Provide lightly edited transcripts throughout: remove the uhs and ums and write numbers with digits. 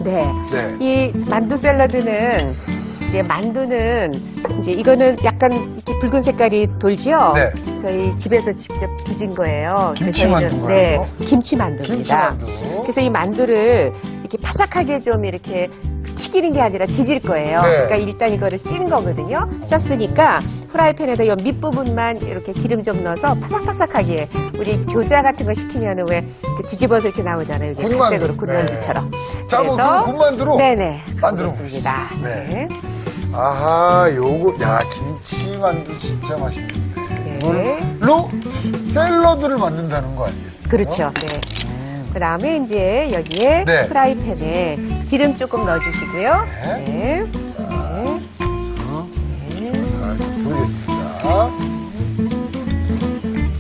네. 네. 이 만두 샐러드는 이제 만두는 이제 이거는 약간 이렇게 붉은 색깔이 돌지요. 네. 저희 집에서 직접 빚은 거예요. 김치 저희는, 만두인가요, 네, 이거? 김치 만두입니다. 김치 만두. 그래서 이 만두를 이렇게 바삭하게 좀 이렇게 튀기는 게 아니라 지질 거예요. 네. 그러니까 일단 이거를 찌는 거거든요. 쪘으니까 프라이팬에다 이 밑부분만 이렇게 기름 좀 넣어서 바삭바삭하게 우리 교자 같은 거 시키면 왜 뒤집어서 이렇게 나오잖아요. 이게 군만두. 갈색으로 군만두처럼. 자, 뭐 그럼 군만두로 네네 만들어 보겠습니다. 보시죠. 네. 아하, 요거, 야, 김치 만두 진짜 맛있는데. 네. 이걸로 샐러드를 만든다는 거 아니겠습니까? 그렇죠. 네. 그 다음에 이제 여기에 네. 프라이팬에 기름 조금 넣어주시고요. 네. 네. 네. 살짝 두르겠습니다.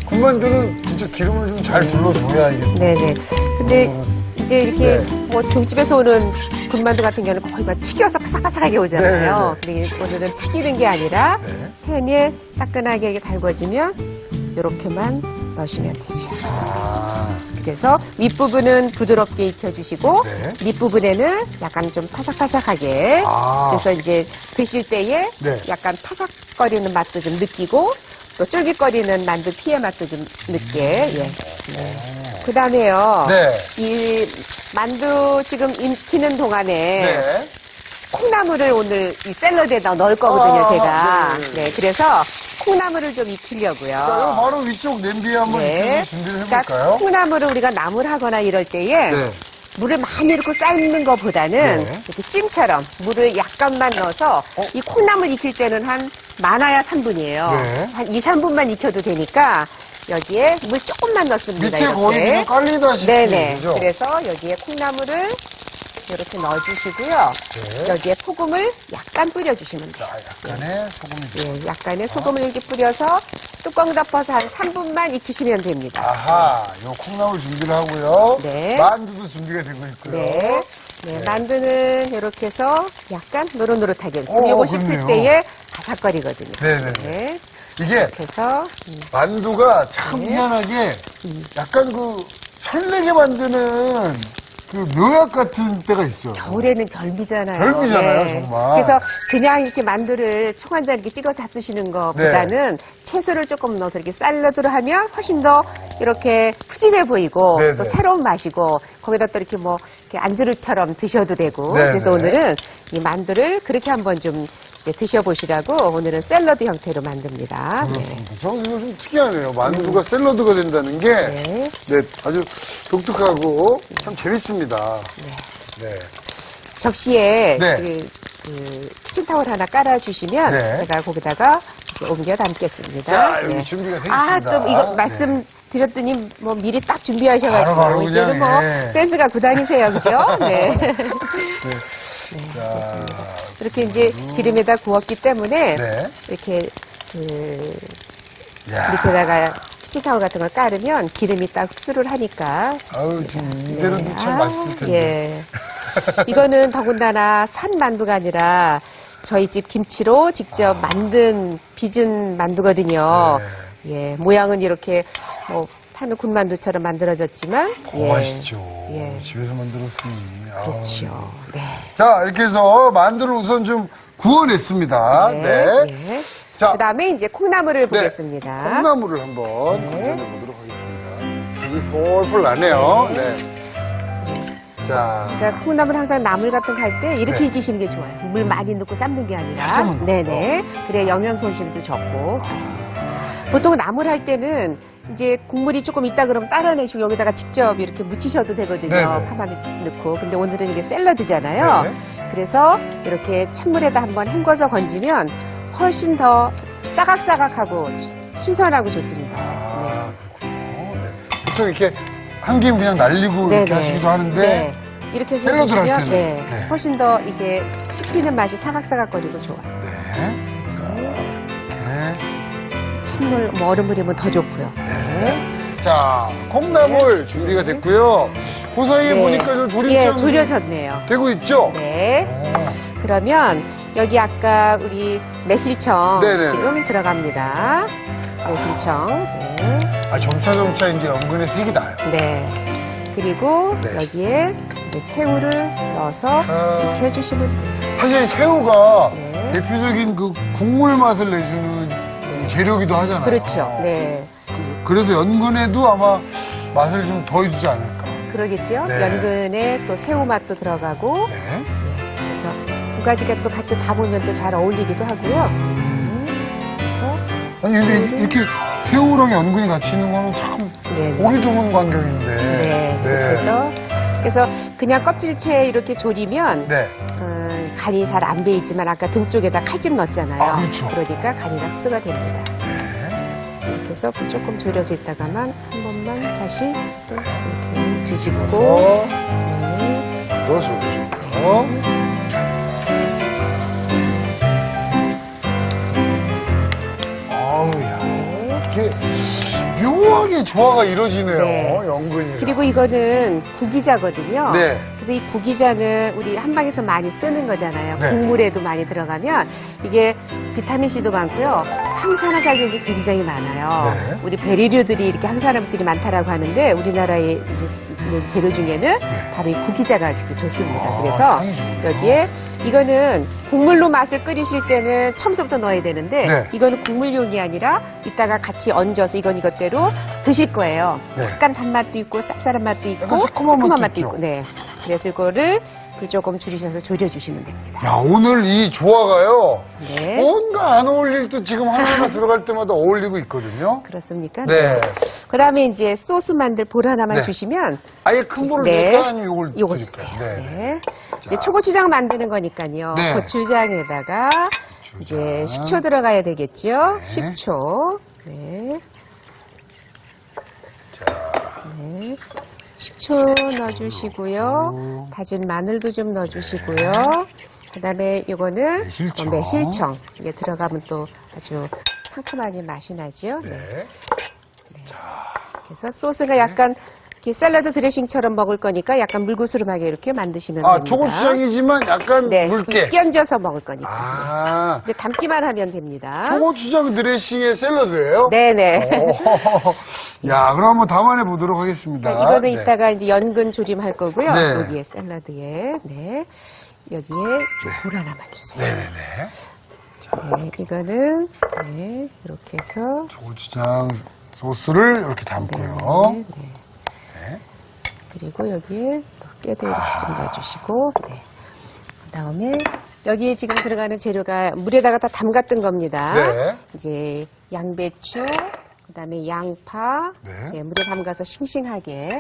군만두는 진짜 기름을 좀 잘 둘러줘야 이게 또. 네네. 근데 이제 이렇게 네. 뭐 중집에서 오는 군만두 같은 경우는 거의 막 튀겨서 바삭바삭하게 오잖아요. 근데 오늘은 튀기는 게 아니라 네. 팬에 따끈하게 이렇게 달궈지면 이렇게만 넣으시면 되죠. 아, 그래서 윗부분은 부드럽게 익혀주시고 네. 밑부분에는 약간 좀 파삭파삭하게 아. 그래서 이제 드실 때에 네. 약간 파삭거리는 맛도 좀 느끼고 또 쫄깃거리는 만두 피의 맛도 좀 느끼게 그 다음에요 네. 이 만두 지금 익히는 동안에 네. 콩나물을 오늘 이 샐러드에다 넣을 거거든요 아, 제가 네. 네, 그래서 콩나물을 좀 익히려고요. 자, 이거 바로 위쪽 냄비에 한번 익혀서 준비를 해볼까요? 그러니까 콩나물을 우리가 나물하거나 이럴 때에 네. 물을 많이 넣고 삶는 것보다는 네. 이렇게 찜처럼 물을 약간만 넣어서 이 콩나물 익힐 때는 한 많아야 3분이에요. 네. 한 2, 3분만 익혀도 되니까 여기에 물 조금만 넣습니다. 밑에 거의 그냥 깔리다시피. 네네. 그죠? 그래서 여기에 콩나물을 이렇게 넣어주시고요. 네. 여기에 소금을 약간 뿌려주시면 돼요. 자, 약간의 소금이. 예, 약간의 소금을 이렇게 뿌려서 뚜껑 덮어서 한 3분만 익히시면 됩니다. 아하, 요 콩나물 준비를 하고요. 네. 만두도 준비가 되고 있고요. 네. 네, 만두는 이렇게 해서 약간 노릇노릇하게. 오, 요거 씹을 그렇네요. 때에 바삭거리거든요. 네네네. 네. 이게 이렇게 해서 만두가 참 네. 희한하게 약간 그 설레게 만드는 그 묘약 같은 때가 있어요. 겨울에는 별미잖아요. 별미잖아요, 정말. 그래서 그냥 이렇게 만두를 총 한 잔 이렇게 찍어 잡수시는 것보다는 채소를 조금 넣어서 이렇게 샐러드로 하면 훨씬 더 이렇게 푸짐해 보이고 네네. 또 새로운 맛이고 거기다 또 이렇게 뭐 이렇게 안주류처럼 드셔도 되고 네네. 그래서 오늘은 이 만두를 그렇게 한번 좀 이제 드셔보시라고 오늘은 샐러드 형태로 만듭니다. 네. 그렇습니다. 저는 이거 좀 특이하네요. 만두가 샐러드가 된다는 게 네. 네, 아주 독특하고 참 재밌습니다. 네. 접시에 네. 그 키친타월 하나 깔아주시면 네. 제가 거기다가 이제 옮겨 담겠습니다. 자, 여기 네. 준비가 되어 아, 있습니다. 또 이거 네. 말씀드렸더니 뭐 미리 딱 준비하셔가지고 바로 이제는 그냥, 뭐 예. 센스가 구단이세요, 그죠? 네. 자, 이렇게 이제 기름에다 구웠기 때문에 네. 이렇게 그 야, 밑에다가 키친타월 같은 걸 깔으면 기름이 딱 흡수를 하니까 아유, 좋습니다. 지금 이대로도 참 맛있을 텐데. 예. 이거는 더군다나 산 만두가 아니라 저희 집 김치로 직접 만든 빚은 만두거든요. 네. 예, 모양은 이렇게 뭐 파는 군만두처럼 만들어졌지만 더 맛있죠. 예. 집에서 만들었으니. 아우. 그렇죠. 네. 자, 이렇게 해서 만두를 우선 좀 구워냈습니다. 네. 예. 자, 그다음에 이제 콩나물을 네. 보겠습니다. 콩나물을 한번 도전해 보도록 하겠습니다. 불이 폴폴 나네요. 네. 자, 그러니까 콩나물 항상 나물 같은 거 할 때 이렇게 네. 익히시는 게 좋아요. 물 많이 넣고 삶는 게 아니라. 살짝만 넣고. 네네. 그래 영양 손실도 적고 그렇습니다. 보통 나물 할 때는 이제 국물이 조금 있다 그러면 따라내시고 여기다가 직접 이렇게 무치셔도 되거든요. 네네. 파만 넣고. 근데 오늘은 이게 샐러드잖아요. 네. 그래서 이렇게 찬물에다 한번 헹궈서 건지면 훨씬 더 싸각싸각하고 신선하고 좋습니다. 아, 그렇군요. 네. 보통 이렇게 한 김 그냥 날리고 이렇게 네네. 하시기도 하는데. 네. 이렇게 해서 샐러드를 할 드시면 때는. 네. 훨씬 더 이게 씹히는 맛이 사각사각거리고 좋아요. 네. 자, 이렇게. 찬물, 뭐 얼음물이면 더 좋고요. 자, 콩나물 준비가 됐고요. 그 사이에 네. 보니까 저 조림장 예, 졸여졌네요. 되고 있죠? 네. 오. 그러면 여기 아까 우리 매실청 네네. 지금 들어갑니다. 매실청. 네. 아, 점차 이제 은근히 색이 나요. 네. 그리고 네. 여기에 이제 새우를 넣어서 이렇게 해주시면 돼요. 사실 새우가 네. 대표적인 그 국물 맛을 내주는 재료기도 하잖아요. 그렇죠. 네. 그래서 연근에도 아마 맛을 좀 더해주지 않을까. 그러겠죠. 네. 연근에 또 새우 맛도 들어가고 네. 그래서 두 가지가 또 같이 담으면 또 잘 어울리기도 하고요. 그래서 아니 근데 이렇게 새우랑 연근이 같이 있는 거는 참 네네. 보기 드문 광경인데. 네. 그래서 그냥 껍질째 이렇게 졸이면 네. 간이 잘 안 배이지만 아까 등 쪽에다 칼집 넣었잖아요. 아, 그렇죠. 그러니까 간이 흡수가 됩니다. 이렇게 해서 조금 졸여져 있다가만 한 번만 다시 또 이렇게 뒤집고 그래서 네. 넣어주고요. 아우야. 이렇게 묘하게 조화가 이루어지네요. 네. 연근이랑. 그리고 이거는 구기자거든요. 네. 그래서 이 구기자는 우리 한방에서 많이 쓰는 거잖아요. 네. 국물에도 많이 들어가면 이게 비타민C도 많고요. 항산화 작용이 굉장히 많아요. 네. 우리 베리류들이 이렇게 항산화 물질이 많다라고 하는데 우리나라에 있는 재료 중에는 바로 이 구기자가 이렇게 좋습니다. 아, 그래서 향이 좋네요. 여기에 이거는 국물로 맛을 끓이실 때는 처음부터 넣어야 되는데 네. 이거는 국물용이 아니라 이따가 같이 얹어서 이건 이것대로 드실 거예요. 네. 약간 단맛도 있고 쌉쌀한 맛도 있고 약간 새콤한 맛도 맛도 있죠. 있고. 네. 그래서 이거를 불 조금 줄이셔서 졸여주시면 됩니다. 야, 오늘 이 조화가요. 네. 뭔가 안 어울릴 듯 지금 하나하나 들어갈 때마다 어울리고 있거든요. 그렇습니까? 네. 그 다음에 이제 소스 만들 볼 하나만 네. 주시면 아예 큰 거를 네. 드릴까요? 아니면 이걸 요거 드릴까요? 주세요. 네. 네. 이제 초고추장 만드는 거니까요. 네. 고추장에다가 이제 식초 들어가야 되겠죠. 네. 식초. 네. 네. 식초 넣어주시고요. 다진 마늘도 좀 넣어주시고요. 그다음에 이거는 매실청. 매실청. 이게 들어가면 또 아주 상큼하게 맛이 나죠. 네. 네. 그래서 소스가 약간 이렇게 샐러드 드레싱처럼 먹을 거니까 약간 물구스름하게 이렇게 만드시면 아, 됩니다. 초고추장이지만 약간 네, 묽게. 끼얹어서 먹을 거니까. 아, 이제 담기만 하면 됩니다. 초고추장 드레싱의 샐러드예요? 네네. 야, 그럼 한번 담아내 보도록 하겠습니다. 이거는 네. 이따가 이제 연근 조림할 거고요. 네. 여기에 샐러드에. 네. 여기에 볼 하나만 주세요. 네네네. 네, 이거는 네, 이렇게 해서 초고추장 소스를 이렇게 담고요. 네, 네. 그리고 여기에 또 깨도 이렇게 좀 넣어주시고, 네. 그 다음에 여기에 지금 들어가는 재료가 물에다가 다 담갔던 겁니다. 네. 이제 양배추, 그 다음에 양파, 네. 네, 물에 담가서 싱싱하게,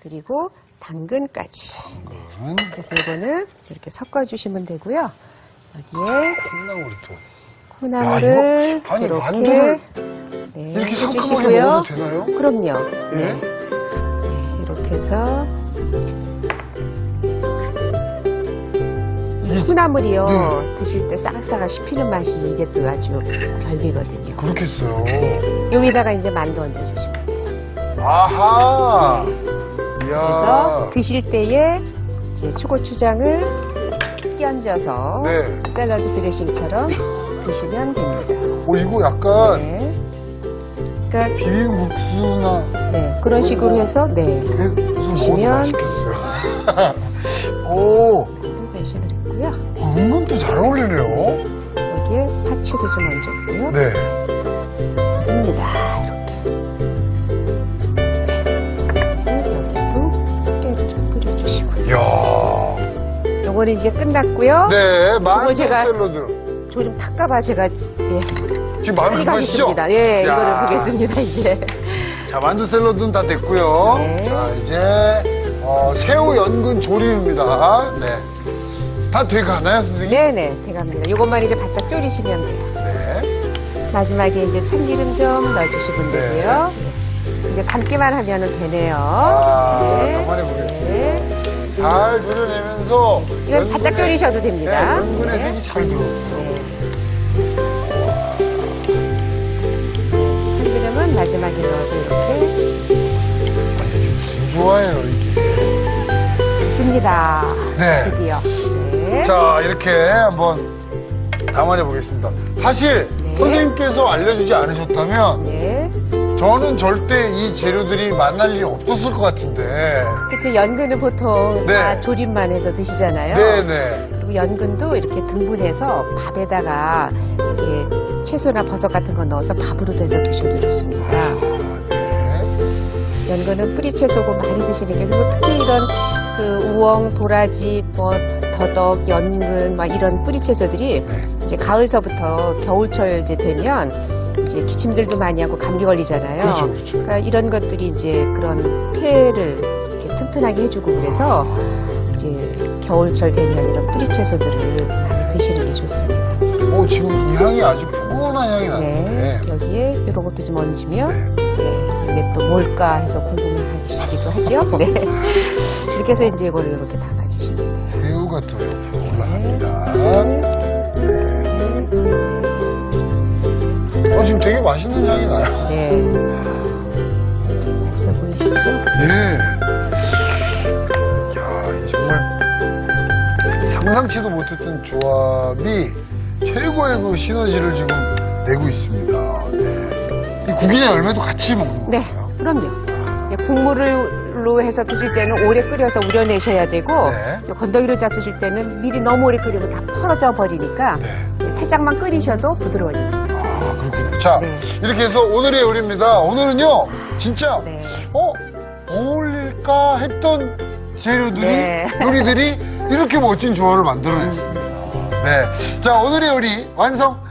그리고 당근까지. 당근. 그래서 이거는 이렇게 섞어주시면 되고요. 여기에 콩나물이 또. 콩나물을 이거, 아니, 이렇게 만두를 네, 이렇게 상큼하게 해주시고요. 먹어도 되나요? 그럼요. 예? 네, 이렇게 해서 이 콩나물이요 네. 드실 때 싸각싸각 씹히는 맛이 이게 또 아주 별미거든요. 그렇겠어요. 여기다가 이제 만두 얹어주시면 돼요. 아하. 이야. 그래서 드실 때에 이제 초고추장을 끼얹어서 네. 샐러드 드레싱처럼 드시면 됩니다. 이거 약간 네. 그러니까 비빔국수나 네, 그런 식으로 해서 네. 해서 먹어도 드시면- 맛있겠어요. 오, 배신을 했고요. 은근 또 잘 어울리네요. 여기에 파채도 좀 얹었고요. 네. 씁니다. 이렇게. 네. 여기도 깨를 좀 뿌려주시고요. 이야. 요거는 이제 끝났고요. 네, 만두 제가- 샐러드. 조림 탁까봐 제가 예, 지금 마음에 빨리 들으시죠? 가겠습니다. 예, 야. 이거를 보겠습니다. 이제. 자, 만두 샐러드는 다 됐고요. 네. 자, 이제 새우 연근 조림입니다. 네. 다 돼가나요, 선생님? 네네, 돼갑니다. 요것만 이제 바짝 졸이시면 돼요. 네. 마지막에 이제 참기름 좀 넣어주시면 네. 되고요. 네. 이제 담기만 하면 되네요. 가만히 보겠습니다. 네. 잘 졸여내면서 이건 바짝 졸이셔도 됩니다. 네, 연근의 네. 색이 잘 들었어요. 참기름은 마지막에 넣어서 이렇게 아니, 이게 무슨 좋아해요, 이게. 됐습니다. 네. 드디어. 네. 자, 이렇게 한번 담아내 보겠습니다. 사실 네. 선생님께서 알려주지 않으셨다면 네. 저는 절대 이 재료들이 만날 일이 없었을 것 같은데. 그쵸, 연근은 보통 네. 다 조림만 해서 드시잖아요. 네네. 그리고 연근도 이렇게 등분해서 밥에다가 이렇게 채소나 버섯 같은 거 넣어서 밥으로도 해서 드셔도 좋습니다. 네. 연근은 뿌리 채소고 많이 드시는 게, 그리고 특히 이런 그 우엉, 도라지, 뭐 더덕, 연근 막 이런 뿌리 채소들이 이제 가을서부터 겨울철 이제 되면 이제 기침들도 많이 하고 감기 걸리잖아요. 그렇죠, 그렇죠. 그러니까 이런 것들이 이제 그런 폐를 이렇게 튼튼하게 해주고 그래서 이제 겨울철 되면 이런 뿌리 채소들을 많이 드시는 게 좋습니다. 지금 이 향이 아주 포근한 향이 네, 나는데. 여기에 이런 것도 좀 얹으면 이게 또 뭘까 해서 궁금하시기도 하죠. 네, 이렇게 해서 이제 이거를 이렇게 담아주시면 돼요. 새우가 또 옆으로 올라갑니다. 지금 되게 맛있는 향이 나요. 네, 맛있어 보이시죠? 네. 이야, 이 정말 상상치도 못했던 조합이 최고의 그 시너지를 지금 내고 있습니다. 네. 이 국이나 열매도 같이 먹는 네, 건가요? 그럼요. 국물로 해서 드실 때는 오래 끓여서 우려내셔야 되고, 네. 건더기로 잡수실 때는 미리 너무 오래 끓이면 다 퍼져 버리니까 네. 살짝만 끓이셔도 부드러워집니다. 아, 그렇군요. 자, 네. 이렇게 해서 오늘의 요리입니다. 오늘은요, 진짜, 네. 어울릴까 했던 재료들이, 네. 요리들이 이렇게 멋진 조화를 만들어냈습니다. 네. 자, 오늘의 요리 완성!